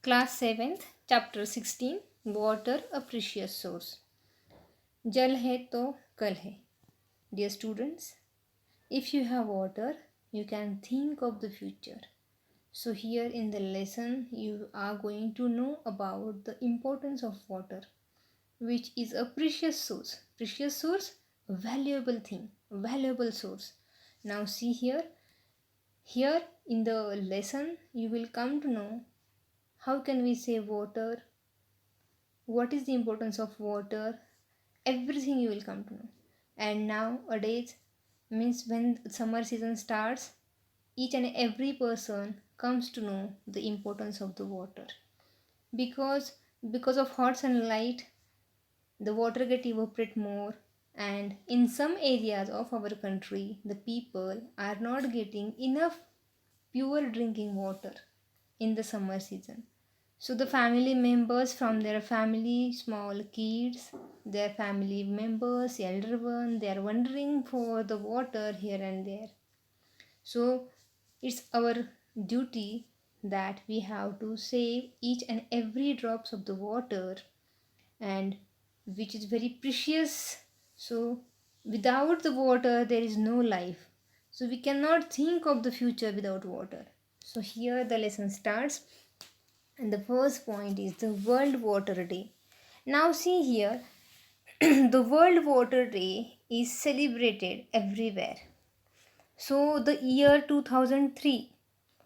Class 7th, Chapter 16, Water, a Precious Source. Jal hai to kal hai. Dear students, if you have water, you can think of the future. So here in the lesson, you are going to know about the importance of water, which is a precious source. Precious source, a valuable thing, a valuable source. Now see here. Here in the lesson, you will come to know how can we save water, what is the importance of water, everything you will come to know. And nowadays, means when summer season starts, each and every person comes to know the importance of the water, because of hot sunlight the water get evaporate more, and in some areas of our country the people are not getting enough pure drinking water in the summer season. So the family members from their family, small kids, their family members, elder one, they are wandering for the water here and there. So it's our duty that we have to save each and every drops of the water, and which is very precious. So without the water there is no life. So we cannot think of the future without water. So here the lesson starts, and the first point is the World Water Day. Now see here, the World Water Day is celebrated everywhere. So the year 2003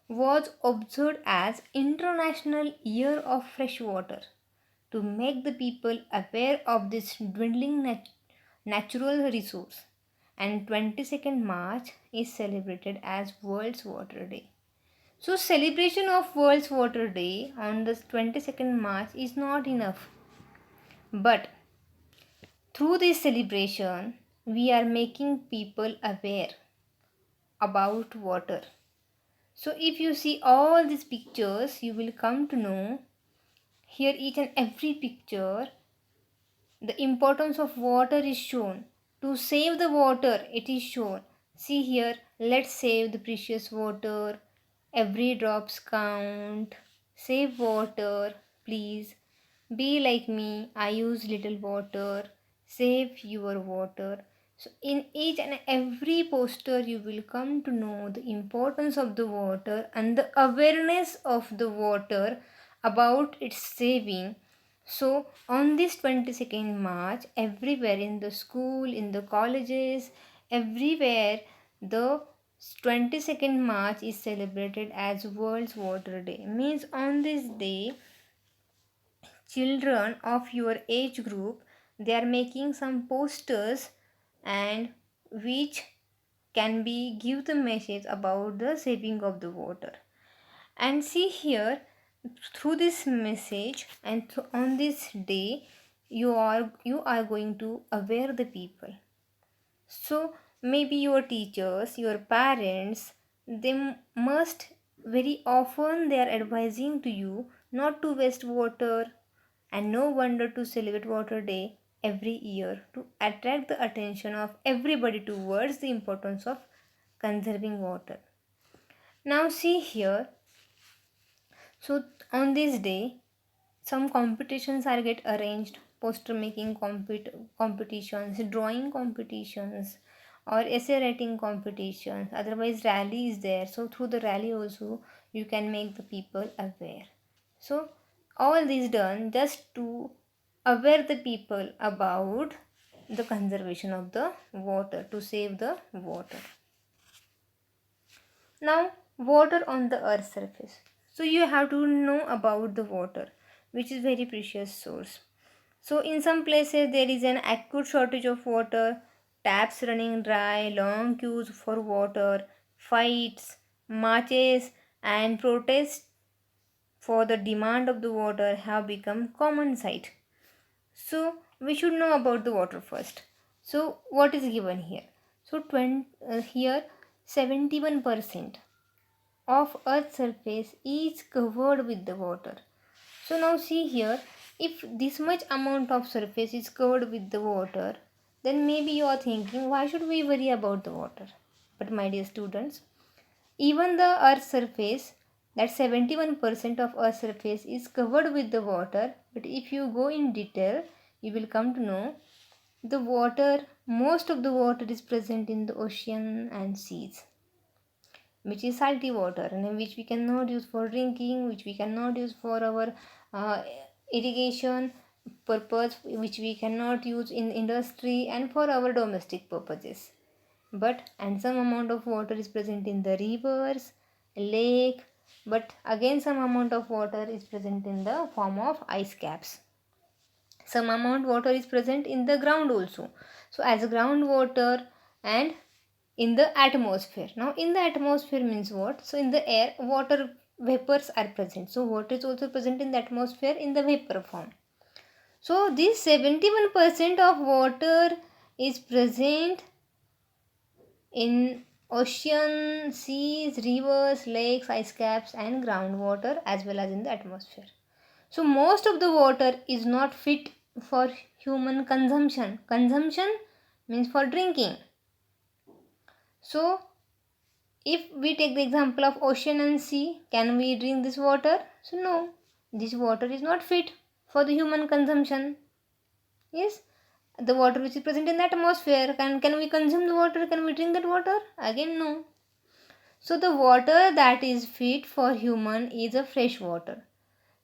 was observed as International Year of Fresh Water to make the people aware of this dwindling natural resource, and 22nd March is celebrated as World's Water Day. So celebration of World's Water Day on the 22nd March is not enough, but through this celebration we are making people aware about water. So if you see all these pictures, you will come to know here each and every picture the importance of water is shown. To save the water, it is shown. See here, let's save the precious water. Every drops count. Save water, please. Be like me. I use little water. Save your water. So, in each and every poster, you will come to know the importance of the water and the awareness of the water about its saving. So, on this 22nd March, everywhere in the school, in the colleges, everywhere, the 22nd March is celebrated as World's Water Day. Means on this day, children of your age group, they are making some posters, and which can be give the message about the saving of the water. And see here, through this message and on this day, you are going to aware the people. So maybe your teachers, your parents, they must very often they are advising to you not to waste water, and no wonder to celebrate water day every year to attract the attention of everybody towards the importance of conserving water. Now see here, so on this day, some competitions are get arranged, poster making competitions, drawing competitions, or essay writing competitions. Otherwise, rally is there. So through the rally also, you can make the people aware. So all this done just to aware the people about the conservation of the water, to save the water. Now, water on the earth's surface. So you have to know about the water, which is very precious source. So in some places there is an acute shortage of water, taps running dry, long queues for water, fights, marches, and protests for the demand of the water have become common sight. So we should know about the water first. So what is given here? So here 71% of earth's surface is covered with the water. So now see here, if this much amount of surface is covered with the water, then maybe you are thinking, why should we worry about the water? But my dear students, even the earth's surface that 71% of Earth's surface is covered with the water, but if you go in detail, you will come to know the water, most of the water is present in the ocean and seas, which is salty water, and which we cannot use for drinking, which we cannot use for our uh, irrigation purpose, which we cannot use in industry and for our domestic purposes. But and some amount of water is present in the rivers, lake, but again some amount of water is present in the form of ice caps. Some amount water is present in the ground also, so as groundwater and in the atmosphere. Now in the atmosphere means what? So in the air water vapors are present, so water is also present in the atmosphere in the vapor form. So this 71% of water is present in ocean, seas, rivers, lakes, ice caps and groundwater as well as in the atmosphere. So most of the water is not fit for human consumption. Consumption means for drinking. So if we take the example of ocean and sea, can we drink this water? So no, this water is not fit for the human consumption. Yes, the water which is present in the atmosphere, can we consume the water? Can we drink that water? Again no. So the water that is fit for human is a fresh water.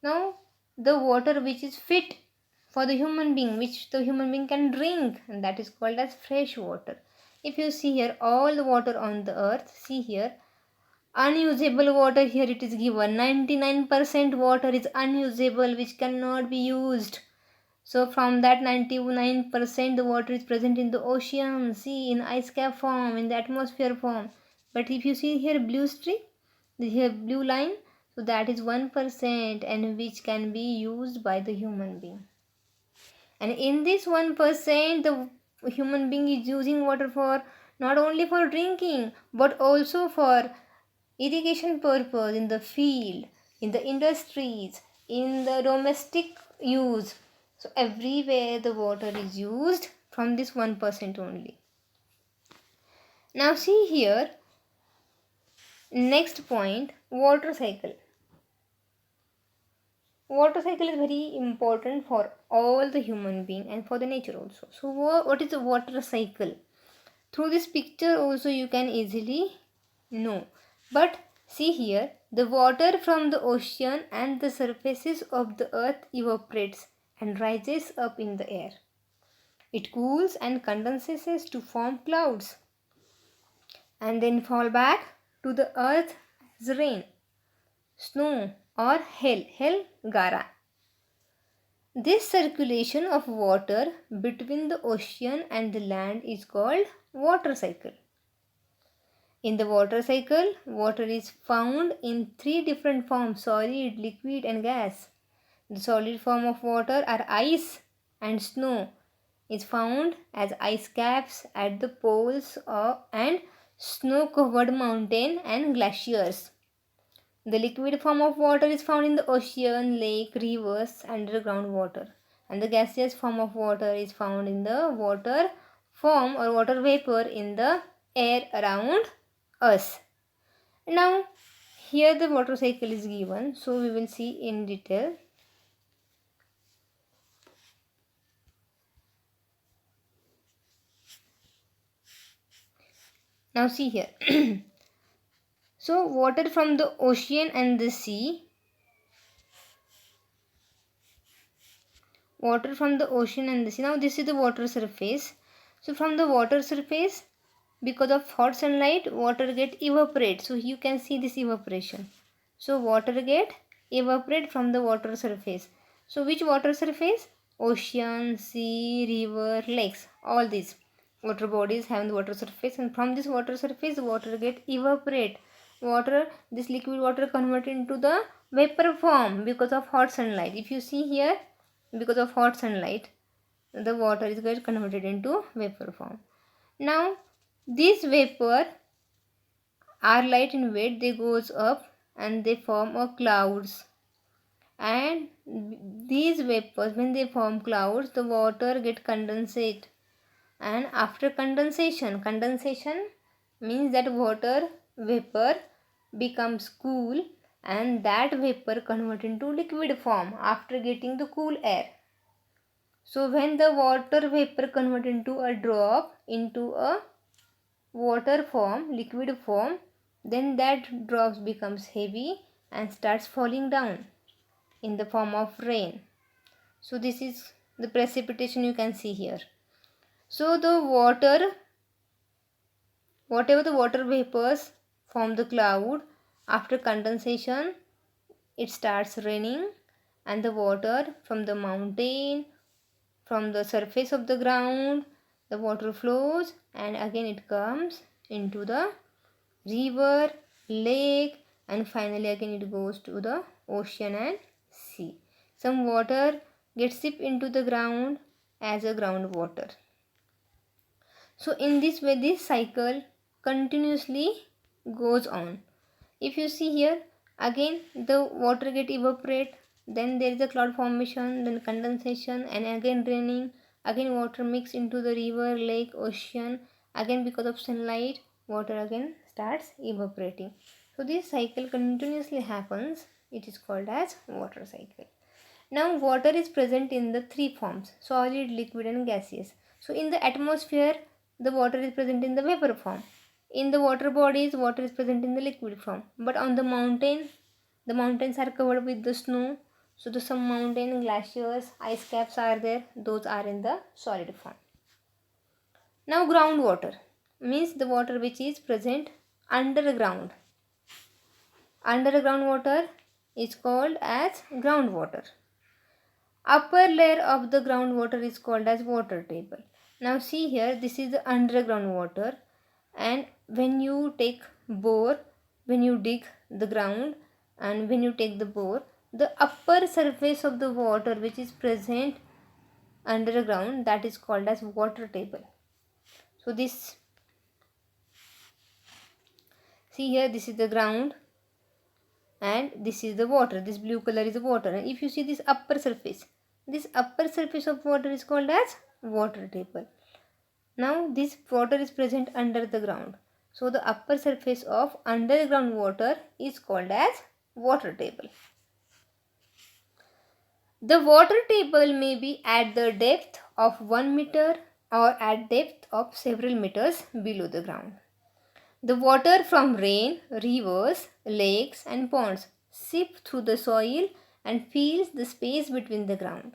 Now the water which is fit for the human being, which the human being can drink, and that is called as fresh water. If you see here, all the water on the earth, see here, unusable water, here it is given 99% water is unusable, which cannot be used. So from that 99% the water is present in the ocean, sea, in ice cap form, in the atmosphere form. But if you see here blue streak, here blue line, so that is 1% and which can be used by the human being. And in this 1% the human being is using water for not only for drinking but also for irrigation purpose in the field, in the industries, in the domestic use. So everywhere the water is used from this 1% only. Now see here, next point, water cycle. Water cycle is very important for all the human being and for the nature also. So what is the water cycle? Through this picture also you can easily know. But see here, the water from the ocean and the surfaces of the earth evaporates and rises up in the air. It cools and condenses to form clouds and then fall back to the earth as rain, snow or hail, gara. This circulation of water between the ocean and the land is called water cycle. In the water cycle, water is found in three different forms: solid, liquid and gas. The solid form of water are ice and snow is found as ice caps at the poles and snow-covered mountain and glaciers. The liquid form of water is found in the ocean, lake, rivers, underground water. And the gaseous form of water is found in the water form or water vapor in the air around us. Now, here the water cycle is given, so we will see in detail. Now see here. So water from the ocean and the sea. Water from the ocean and the sea. Now this is the water surface. So from the water surface, because of hot sunlight, water get evaporate. So you can see this evaporation. So water get evaporate from the water surface. So which water surface? Ocean, sea, river, lakes. All these water bodies have the water surface, and from this water surface water get evaporate. Water, this liquid water converted into the vapor form because of hot sunlight. If you see here, because of hot sunlight, the water is get converted into vapor form. Now these vapor are light in weight, they goes up and they form a clouds, and these vapors, when they form clouds, the water get condensate, and after condensation means that water vapor becomes cool and that vapor convert into liquid form after getting the cool air. So when the water vapor convert into a drop into a water form, liquid form, then that drops becomes heavy and starts falling down in the form of rain. So this is the precipitation you can see here. So the water, whatever the water vapors form the cloud, after condensation it starts raining, and the water from the mountain, from the surface of the ground, the water flows and again it comes into the river, lake, and finally again it goes to the ocean and sea. Some water gets sipped into the ground as a groundwater. So in this way this cycle continuously goes on. If you see here, again the water get evaporate, then there is a cloud formation, then condensation, and again raining, again water mix into the river, lake, ocean, again because of sunlight water again starts evaporating. So this cycle continuously happens. It is called as water cycle. Now water is present in the three forms: solid, liquid, and gaseous. So in the atmosphere the water is present in the vapor form. In the water bodies water is present in the liquid form. But on the mountain, the mountains are covered with the snow. So the some mountain glaciers, ice caps are there. Those are in the solid form. Now groundwater means the water which is present underground. Underground water is called as groundwater. Upper layer of the groundwater is called as water table. Now see here, this is the underground water, and when you take bore, when you dig the ground and when you take the bore, the upper surface of the water which is present underground, that is called as water table. So this, see here, this is the ground and this is the water. This blue color is the water, and if you see this upper surface of water is called as water table. Now this water is present under the ground, so the upper surface of underground water is called as water table. The water table may be at the depth of 1 meter or at depth of several meters below the ground. The water from rain, rivers, lakes and ponds seep through the soil and fills the space between the ground.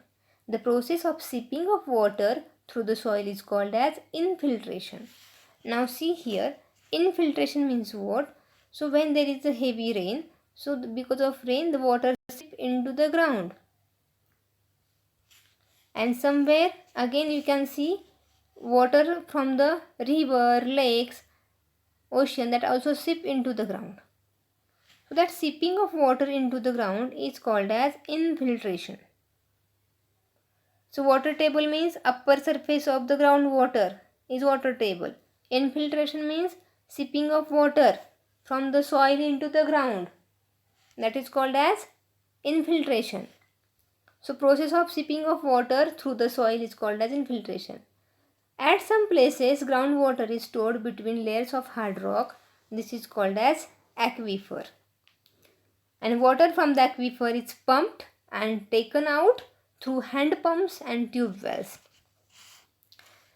The process of seeping of water through the soil is called as infiltration. Now see here, infiltration means what? So when there is a heavy rain, so because of rain the water seep into the ground. And somewhere again you can see water from the river, lakes, ocean that also seep into the ground. So that seeping of water into the ground is called as infiltration. So water table means upper surface of the groundwater is water table. Infiltration means seeping of water from the soil into the ground. That is called as infiltration. So process of seeping of water through the soil is called as infiltration. At some places groundwater is stored between layers of hard rock. This is called as aquifer. And water from the aquifer is pumped and taken out through hand pumps and tube wells.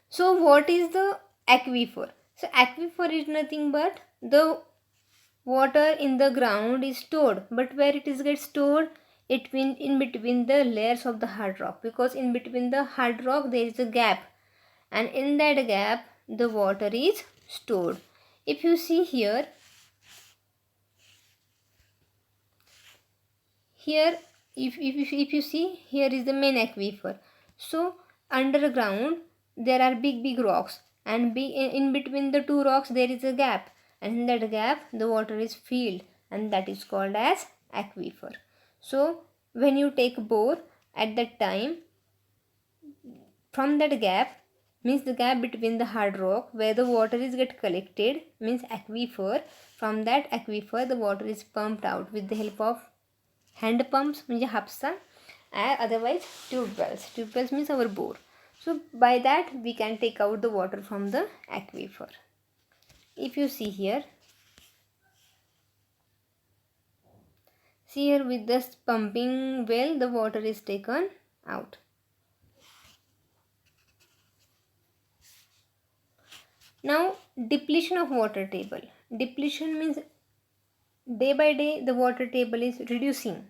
So what is the aquifer? So aquifer is nothing but the water in the ground is stored, but where it is get stored? It in between the layers of the hard rock, because in between the hard rock there is a gap, and in that gap the water is stored. If you see here, if you see here is the main aquifer. So underground there are big rocks, and in between the two rocks there is a gap, and in that gap the water is filled, and that is called as aquifer. So when you take bore at that time, from that gap means the gap between the hard rock where the water is get collected means aquifer. From that aquifer the water is pumped out with the help of hand pumps म्हणजे हापसा, otherwise tube wells means our bore. So by that we can take out the water from the aquifer. If you see here, See here, with this pumping well, the water is taken out. Now, depletion of water table. Depletion means day by day the water table is reducing.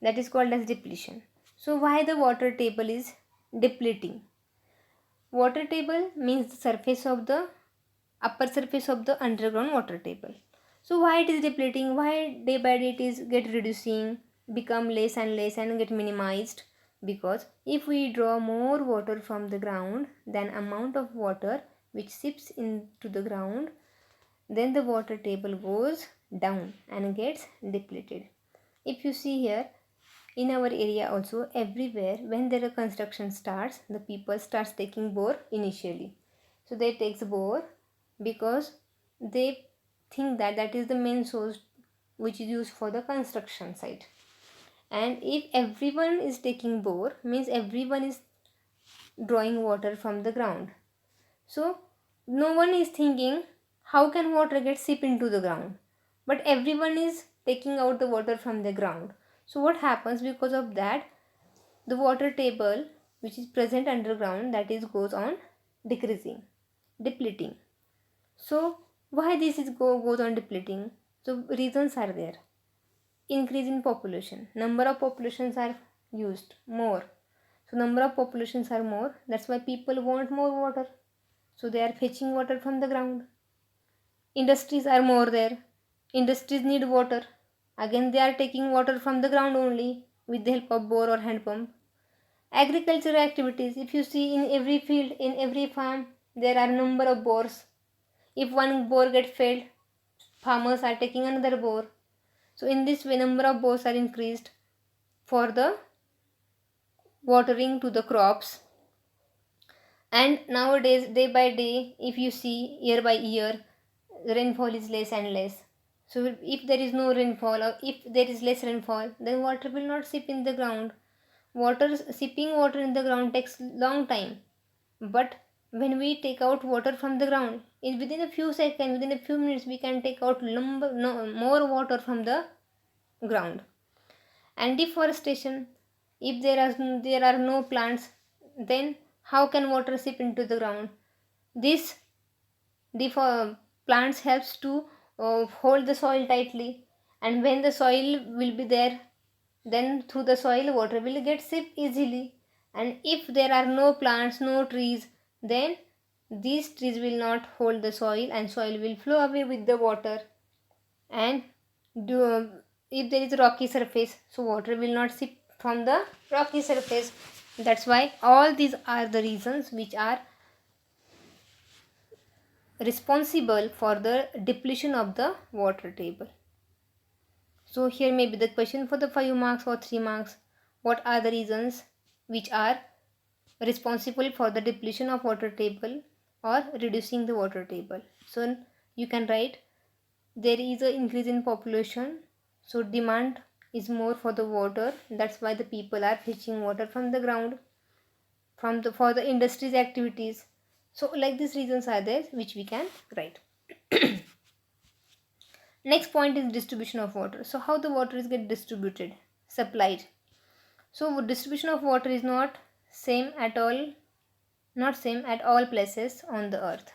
That is called as depletion. So why the water table is depleting? Water table means the surface of the upper surface of the underground water table. So why it is depleting? Why day by day it is get reducing, become less and less and get minimized? Because if we draw more water from the ground than amount of water which seeps into the ground, then the water table goes down and gets depleted. If you see here, in our area also, everywhere when there a construction starts, the people starts taking bore initially. So they takes bore because they think that that is the main source which is used for the construction site. And if everyone is taking bore, means everyone is drawing water from the ground. So no one is thinking how can water get seep into the ground, but everyone is taking out the water from the ground. So what happens because of that, the water table which is present underground, that is goes on decreasing, depleting. So why this is goes on depleting? So reasons are there. Increase in population, number of populations are used more. So number of populations are more, that's why people want more water. So they are fetching water from the ground. Industries are more there. Industries need water. Again they are taking water from the ground only with the help of bore or hand pump. Agricultural activities, if you see in every field, in every farm, there are number of bores. If one bore gets failed, farmers are taking another bore. So in this way number of bores are increased for the watering to the crops. And nowadays day by day, if you see year by year, rainfall is less and less. So if there is no rainfall or if there is less rainfall, then water will not seep in the ground. Sipping water in the ground takes long time, but when we take out water from the ground, in within a few seconds, within a few minutes, we can take out more water from the ground. And deforestation, if there are no plants, then how can water seep into the ground? This plants helps to hold the soil tightly, and when the soil will be there, then through the soil water will get seep easily. And if there are no plants, no trees, then these trees will not hold the soil and soil will flow away with the water. And if there is a rocky surface, so water will not seep from the rocky surface. That's why all these are the reasons which are responsible for the depletion of the water table. So here may be the question for the 5 marks or 3 marks. What are the reasons which are responsible for the depletion of water table or reducing the water table? So you can write, there is an increase in population, so demand is more for the water, that's why the people are fetching water from the ground for the industries activities. So like these reasons are there which we can write. Next point is distribution of water. So how the water is get distributed, supplied? So distribution of water is not same at all places on the earth.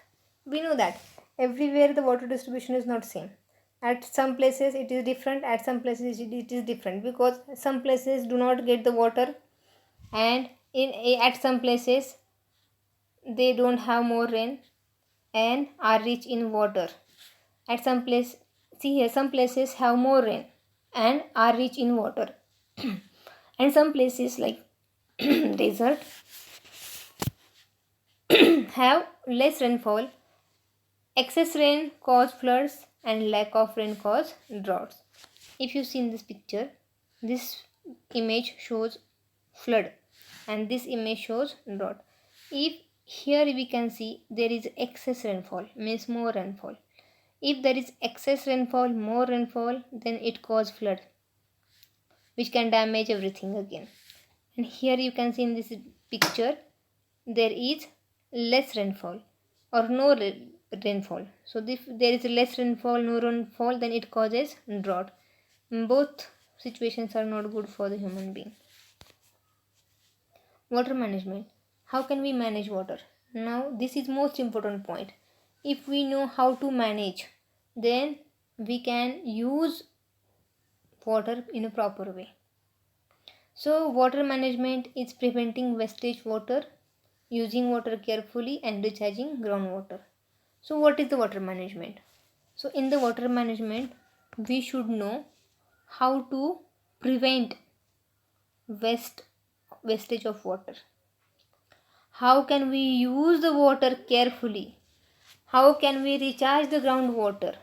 We know that everywhere the water distribution is not same. At some places it is different, at some places it is different, because some places do not get the water, and at some places they don't have more rain and are rich in water. At some place, see here, some places have more rain and are rich in water. And some places like desert have less rainfall. Excess rain cause floods and lack of rain cause droughts. If you see in this picture, this image shows flood and this image shows drought. If here we can see there is excess rainfall, means more rainfall. If there is excess rainfall, more rainfall, then it cause flood, which can damage everything again. And here you can see in this picture, there is less rainfall or no rainfall. So if there is less rainfall, no rainfall, then it causes drought. Both situations are not good for the human being. Water management. How can we manage water? Now this is most important point. If we know how to manage, then we can use water in a proper way. So water management is preventing wastage water, using water carefully and recharging groundwater. So what is the water management? So in the water management, we should know how to prevent wastage of water. How can we use the water carefully? How can we recharge the groundwater?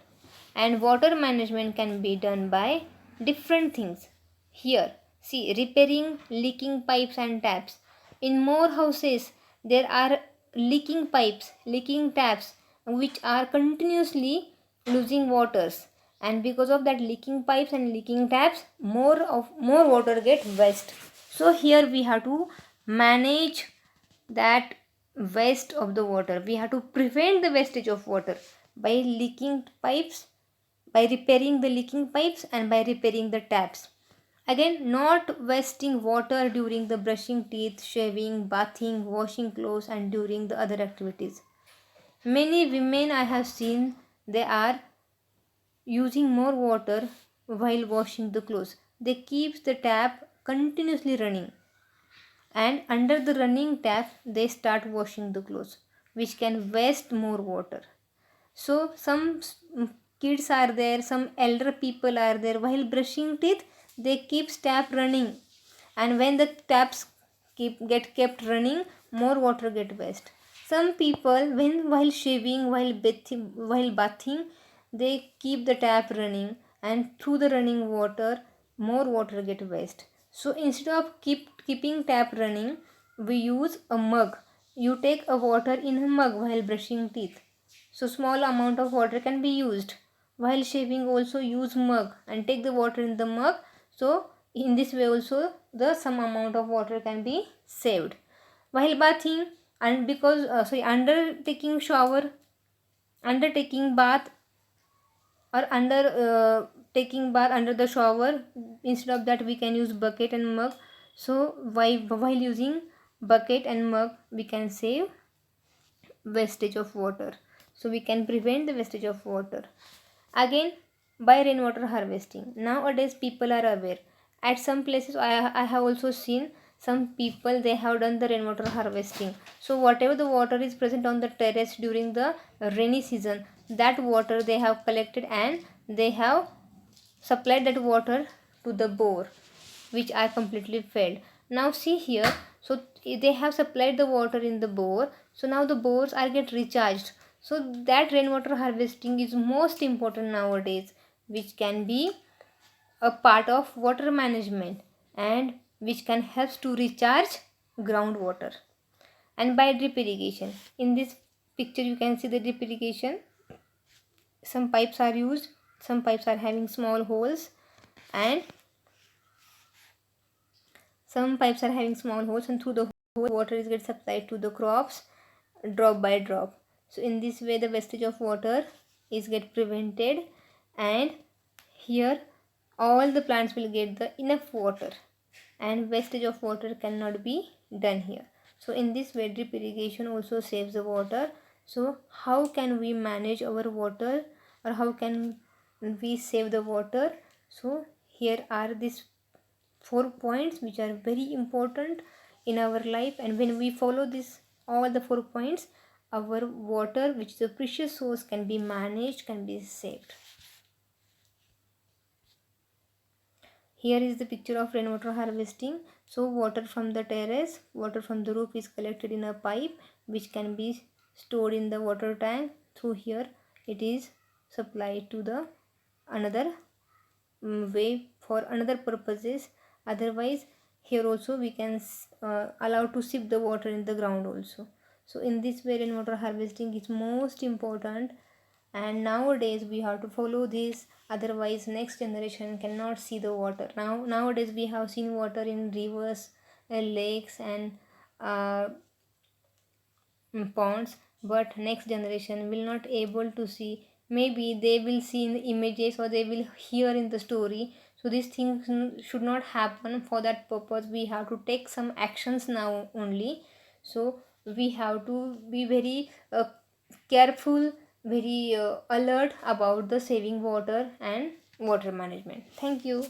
And water management can be done by different things. Here, see, repairing leaking pipes and taps. In more houses, there are leaking pipes, leaking taps, which are continuously losing waters. And because of that leaking pipes and leaking taps, more water get waste. So here we have to manage that waste of the water. We have to prevent the wastage of water by leaking pipes, by repairing the leaking pipes, and by repairing the taps. Again, not wasting water during the brushing teeth, shaving, bathing, washing clothes, and during the other activities. Many women I have seen, they are using more water while washing the clothes. They keep the tap continuously running, and under the running tap they start washing the clothes, which can waste more water. So some kids are there, some elder people are there, while brushing teeth they keep tap running, and when the taps get kept running, more water get waste. Some people, when while shaving, while bathing, they keep the tap running, and through the running water, more water get waste. So instead of keeping tap running, we use a mug. You take a water in a mug while brushing teeth, so small amount of water can be used. While shaving also use mug and take the water in the mug. So in this way also the some amount of water can be saved. While bathing, and because undertaking bath, or taking bath under the shower, instead of that we can use bucket and mug. So while using bucket and mug, we can save wastage of water. So we can prevent the wastage of water. Again, by rainwater harvesting. Nowadays people are aware. At some places I have also seen some people, they have done the rainwater harvesting. So whatever the water is present on the terrace during the rainy season, that water they have collected and they have supplied that water to the bore, which are completely filled. Now see here, so they have supplied the water in the bore, so now the bores are get recharged. So that rainwater harvesting is most important nowadays, which can be a part of water management, and which can help to recharge groundwater. And by drip irrigation, in this picture you can see the drip irrigation. Some pipes are used, some pipes are having small holes, and some pipes are having small holes, and through the hole water is get supplied to the crops drop by drop. So in this way the wastage of water is get prevented, and here all the plants will get the enough water, and wastage of water cannot be done here. So in this way drip irrigation also saves the water. So how can we manage our water, or how can we save the water? So here are these 4 points which are very important in our life, and when we follow this all the 4 points, our water, which is a precious source, can be managed, can be saved. Here is the picture of rainwater harvesting. So water from the terrace, water from the roof is collected in a pipe, which can be stored in the water tank. Through here it is supplied to the another way for another purposes. Otherwise here also we can allow to sip the water in the ground also. So in this way rainwater harvesting is most important, and nowadays we have to follow this, otherwise next generation cannot see the water. Nowadays we have seen water in rivers, lakes, and uh, ponds, but next generation will not able to see. Maybe they will see in the images, or they will hear in the story. So these things should not happen. For that purpose we have to take some actions now only. So we have to be very careful, very alert about the saving water and water management. Thank you.